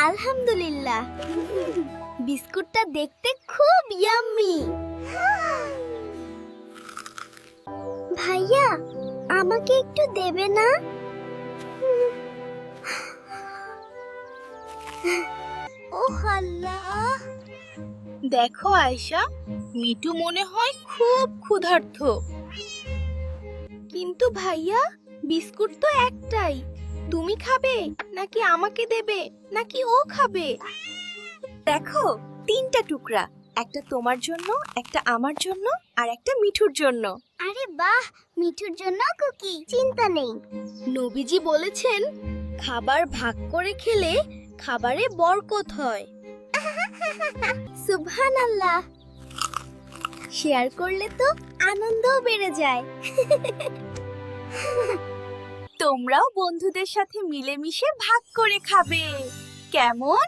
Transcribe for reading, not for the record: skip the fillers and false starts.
আলহামদুলিল্লাহ। বিস্কুটটা দেখতে খুব ইয়াম্মি। ভাইয়া, আমাকে একটু দেবে না? ওহ আল্লাহ! দেখো আয়েশা, মিঠু মনে হয় খুব ক্ষুধার্ত। কিন্তু ভাইয়া, বিস্কুট তো একটাই। তুমি খাবে নাকি আমাকে দেবে, নাকি ও খাবে? দেখো, 3টা টুকরা, একটা তোমার জন্য, একটা আমার জন্য, আর একটা মিঠুর জন্য। আরে বাহ, মিঠুর জন্য কুকি, চিন্তা নেই। নবীজি বলেছেন, খাবার ভাগ করে খেলে খাবারে বরকত হয়। সুবহানাল্লাহ। শেয়ার করলে তো আনন্দও বেড়ে যায়। তোমরাও বন্ধুদের সাথে মিলেমিশে ভাগ করে খাবে, কেমন?